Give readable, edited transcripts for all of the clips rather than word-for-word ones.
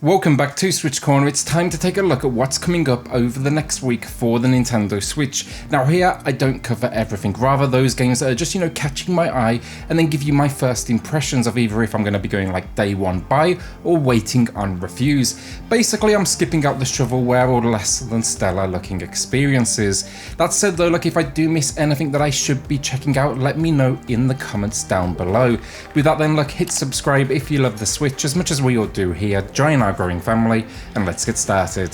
Welcome back to SwitchCorner. It's time to take a look at what's coming up over the next week for the Nintendo Switch. Now here, I don't cover everything, rather those games that are just, catching my eye and then give you my first impressions of either if I'm going to be going like day one buy or waiting on reviews. Basically, I'm skipping out the shovelware or less than stellar looking experiences. That said though, if I do miss anything that I should be checking out, let me know in the comments down below. With that then, hit subscribe if you love the Switch as much as we all do here. Join our growing family and let's get started.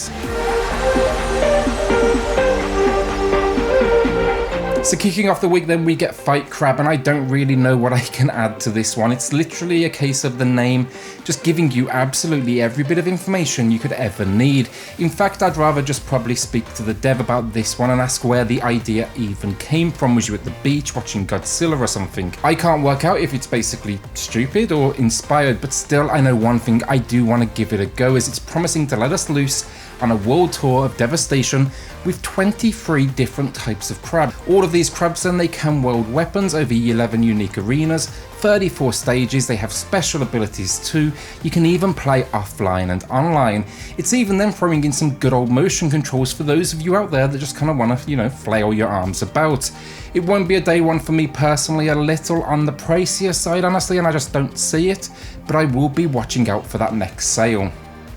So kicking off the week then we get Fight Crab, and I don't really know what I can add to this one. It's literally a case of the name just giving you absolutely every bit of information you could ever need. In fact, I'd rather just probably speak to the dev about this one and ask where the idea even came from. Was you at the beach watching Godzilla or something? I can't work out if it's basically stupid or inspired, but still I know one thing, I do want to give it a go as it's promising to let us loose on a world tour of devastation with 23 different types of crab. All of these crabs then, they can wield weapons over 11 unique arenas, 34 stages, they have special abilities too, you can even play offline and online. It's even then throwing in some good old motion controls for those of you out there that just kind of want to, flail your arms about. It won't be a day one for me personally, a little on the pricier side honestly, and I just don't see it, but I will be watching out for that next sale.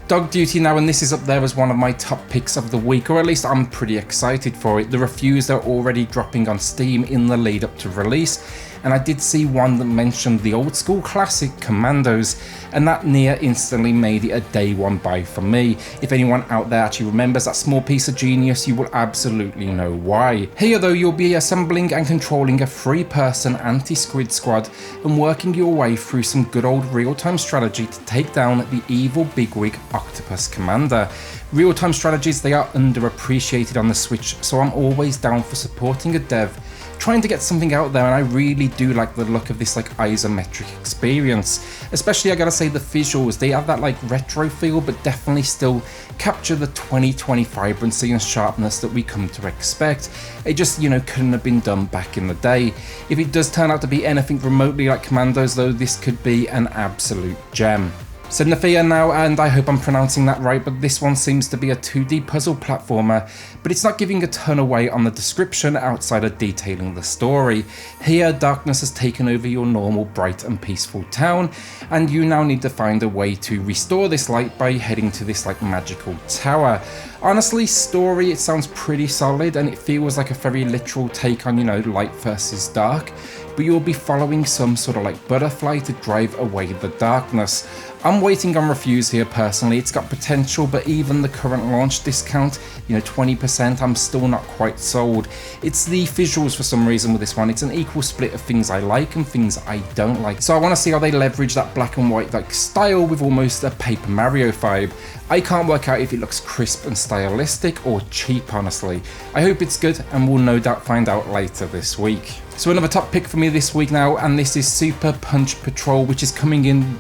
Dog Duty now, and this is up there as one of my top picks of the week, or at least I'm pretty excited for it. The reviews are already dropping on Steam in the lead up to release, and I did see one that mentioned the old school classic Commandos, and that near instantly made it a day one buy for me. If anyone out there actually remembers that small piece of genius, you will absolutely know why. Here though, you'll be assembling and controlling a 3-person anti-squid squad and working your way through some good old real-time strategy to take down the evil bigwig Octopus Commander. Real-time strategies, they are underappreciated on the Switch, so I'm always down for supporting a dev trying to get something out there, and I really do like the look of this isometric experience. Especially I gotta say the visuals, they have that retro feel but definitely still capture the 2020 vibrancy and sharpness that we come to expect. It just couldn't have been done back in the day. If it does turn out to be anything remotely like Commandos though, this could be an absolute gem. Synaphia Now, and I hope I'm pronouncing that right, but this one seems to be a 2D puzzle platformer, but it's not giving a ton away on the description outside of detailing the story. Here, darkness has taken over your normal bright and peaceful town, and you now need to find a way to restore this light by heading to this magical tower. Honestly, story, it sounds pretty solid, and it feels like a very literal take on, light versus dark, but you'll be following some sort of butterfly to drive away the darkness. I'm waiting on reviews here personally. It's got potential, but even the current launch discount, 20%, I'm still not quite sold. It's the visuals for some reason with this one. It's an equal split of things I like and things I don't like. So I want to see how they leverage that black and white style with almost a Paper Mario vibe. I can't work out if it looks crisp and stylistic or cheap honestly. I hope it's good, and we'll no doubt find out later this week. So another top pick for me this week now, and this is Super Punch Patrol, which is coming in,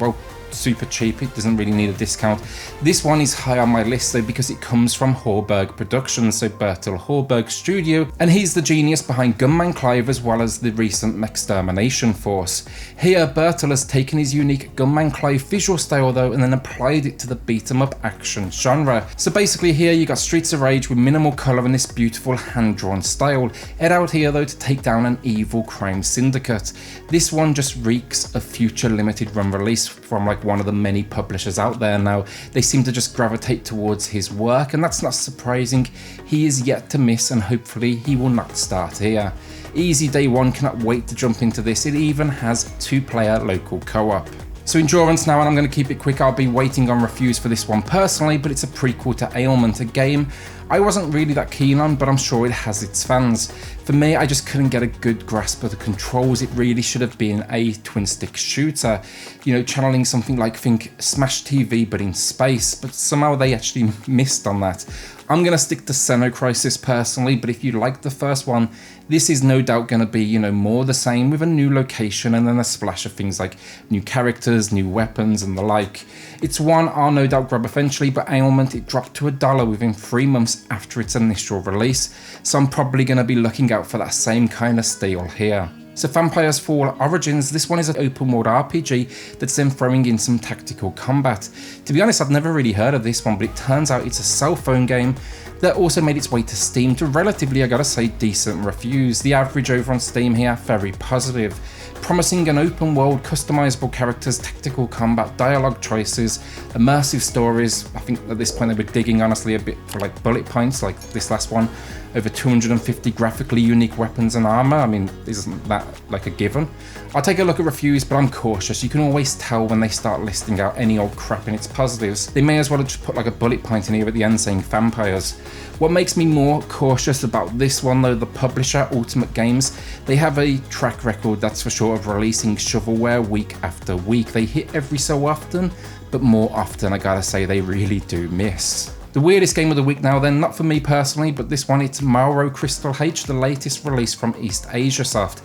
super cheap. It doesn't really need a discount. This one is high on my list though because it comes from Horberg Productions, so Bertil Horberg's studio, and he's the genius behind Gunman Clive as well as the recent Mextermination Force. Here, Bertil has taken his unique Gunman Clive visual style though and then applied it to the beat-em-up action genre. So basically here you got Streets of Rage with minimal colour and this beautiful hand-drawn style. Head out here though to take down an evil crime syndicate. This one just reeks of future limited run release from one of the many publishers out there now. They seem to just gravitate towards his work, and that's not surprising. He is yet to miss, and hopefully he will not start here. Easy day one, cannot wait to jump into this. It even has 2-player local co-op. So Endurance now, and I'm going to keep it quick. I'll be waiting on reviews for this one personally, but it's a prequel to Ailment, a game I wasn't really that keen on, but I'm sure it has its fans. For me, I just couldn't get a good grasp of the controls. It really should have been a twin-stick shooter, channeling something like, think Smash TV but in space, but somehow they actually missed on that. I'm going to stick to Xenocrisis personally, but if you like the first one, this is no doubt going to be, more the same with a new location and then a splash of things like new characters, new weapons and the like. It's one I'll no doubt grab eventually, but Ailment, it dropped to $1 within 3 months after its initial release, so I'm probably going to be looking out for that same kind of steal here. So Vampires Fall Origins, this one is an open world RPG that's then throwing in some tactical combat. To be honest, I'd never really heard of this one, but it turns out it's a cell phone game that also made its way to Steam to relatively, I gotta say, decent reviews. The average over on Steam here, very positive. Promising an open world, customizable characters, tactical combat, dialogue choices, immersive stories. I think at this point they were digging honestly a bit for like bullet points, like this last one. Over 250 graphically unique weapons and armor. I mean, isn't that like a given? I'll take a look at reviews, but I'm cautious. You can always tell when they start listing out any old crap in its positives. They may as well have just put like a bullet point in here at the end saying vampires. What makes me more cautious about this one though, the publisher, Ultimate Games, they have a track record, that's for sure, of releasing shovelware week after week. They hit every so often, but more often I gotta say they really do miss. The weirdest game of the week now then, not for me personally, but this one, it's Mauro Crystal H, the latest release from East Asia Soft.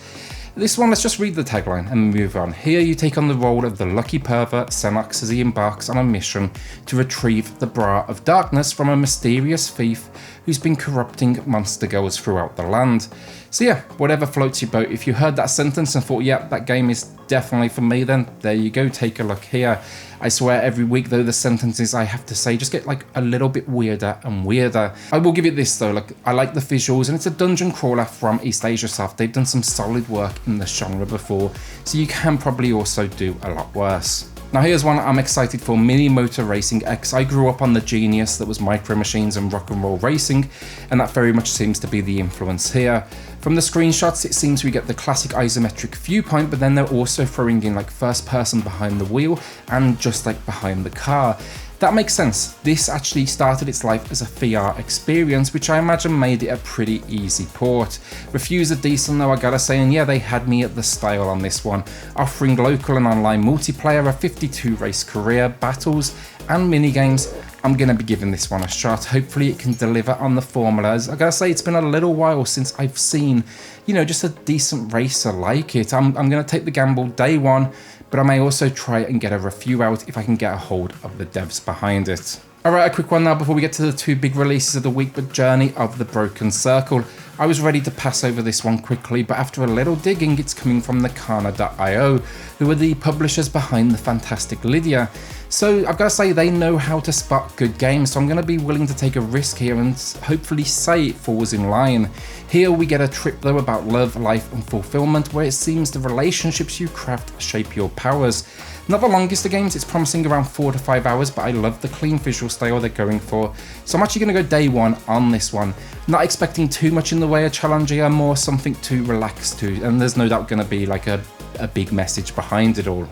This one, let's just read the tagline and move on. Here you take on the role of the lucky pervert Xenox as he embarks on a mission to retrieve the Bra of Darkness from a mysterious thief who's been corrupting monster girls throughout the land. So yeah, whatever floats your boat. If you heard that sentence and thought, yeah, that game is definitely for me, then there you go, take a look here. I swear every week though, the sentences I have to say just get like a little bit weirder and weirder. I will give it this though, like I like the visuals, and it's a dungeon crawler from East Asia Soft. They've done some solid work in the genre before, so you can probably also do a lot worse. Now here's one I'm excited for, Mini Motor Racing X. I grew up on the genius that was Micro Machines and rock and roll racing, and that very much seems to be the influence here. From the screenshots, it seems we get the classic isometric viewpoint, but then they're also throwing in like first person behind the wheel and just like behind the car. That makes sense. This actually started its life as a VR experience, which I imagine made it a pretty easy port. Reviews are decent though, I gotta say, and yeah, they had me at the style on this one, offering local and online multiplayer, a 52 race career, battles, and minigames. I'm gonna be giving this one a shot. Hopefully it can deliver on the formulas. I gotta say, it's been a little while since I've seen, you know, just a decent racer like it. I'm gonna take the gamble day one, but I may also try and get a review out if I can get a hold of the devs behind it. Alright, a quick one now before we get to the two big releases of the week, but Journey of the Broken Circle. I was ready to pass over this one quickly, but after a little digging, it's coming from Nakana.io, who are the publishers behind the fantastic Lydia. So I've got to say, they know how to spot good games, so I'm going to be willing to take a risk here and hopefully say it falls in line. Here we get a trip though about love, life and fulfillment, where it seems the relationships you craft shape your powers. Not the longest of games, it's promising around 4 to 5 hours, but I love the clean visual style they're going for. So I'm actually going to go day one on this one. Not expecting too much in the way of challenge here, more something to relax to, and there's no doubt going to be like a big message behind it all.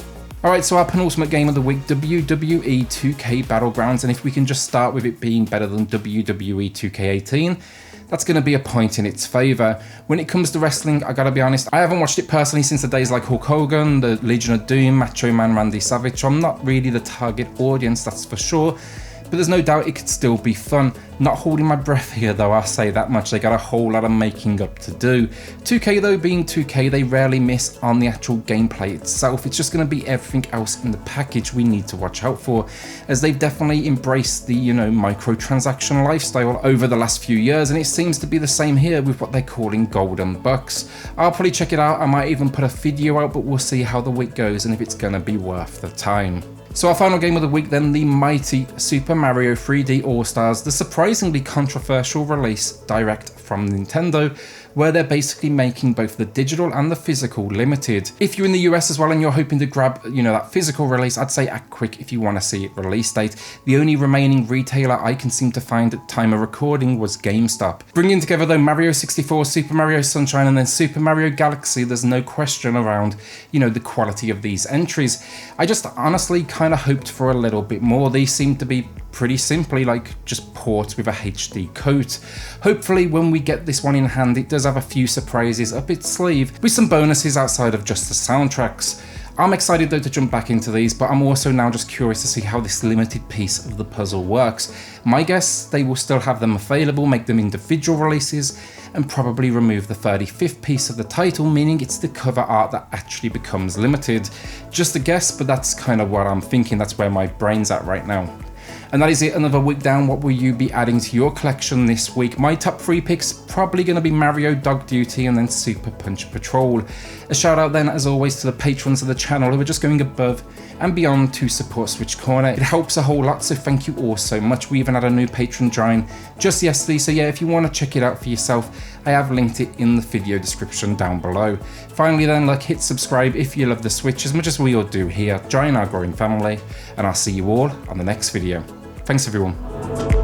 Alright, so our penultimate game of the week, WWE 2K Battlegrounds, and if we can just start with it being better than WWE 2K18, that's going to be a point in its favour. When it comes to wrestling, I gotta be honest, I haven't watched it personally since the days like Hulk Hogan, the Legion of Doom, Macho Man Randy Savage, so I'm not really the target audience, that's for sure. But there's no doubt it could still be fun. Not holding my breath here though, I'll say that much. They got a whole lot of making up to do. 2K though, being 2K, they rarely miss on the actual gameplay itself. It's just going to be everything else in the package we need to watch out for, as they've definitely embraced the, you know, microtransaction lifestyle over the last few years, and it seems to be the same here with what they're calling golden bucks. I'll probably check it out. I might even put a video out, but we'll see how the week goes and if it's going to be worth the time. So our final game of the week then, the mighty Super Mario 3D All-Stars, the surprisingly controversial release direct from Nintendo, where they're basically making both the digital and the physical limited. If you're in the US as well and you're hoping to grab, you know, that physical release, I'd say act quick if you want to see it release date. The only remaining retailer I can seem to find at time of recording was GameStop. Bringing together though Mario 64, Super Mario Sunshine and then Super Mario Galaxy, there's no question around, you know, the quality of these entries. I just honestly kind of hoped for a little bit more. These seem to be pretty simply like just ports with a HD coat. Hopefully when we get this one in hand, it does have a few surprises up its sleeve with some bonuses outside of just the soundtracks. I'm excited though to jump back into these, but I'm also now just curious to see how this limited piece of the puzzle works. My guess, they will still have them available, make them individual releases, and probably remove the 35th piece of the title, meaning it's the cover art that actually becomes limited. Just a guess, but that's kind of what I'm thinking. That's where my brain's at right now. And that is it, another week down. What will you be adding to your collection this week? My top 3 picks, probably going to be Mario Dog Duty and then Super Punch Patrol. A shout out then, as always, to the patrons of the channel who are just going above and beyond to support SwitchCorner. It helps a whole lot, so thank you all so much. We even had a new patron join just yesterday, so yeah, if you want to check it out for yourself, I have linked it in the video description down below. Finally then, hit subscribe if you love the Switch as much as we all do here. Join our growing family, and I'll see you all on the next video. Thanks everyone.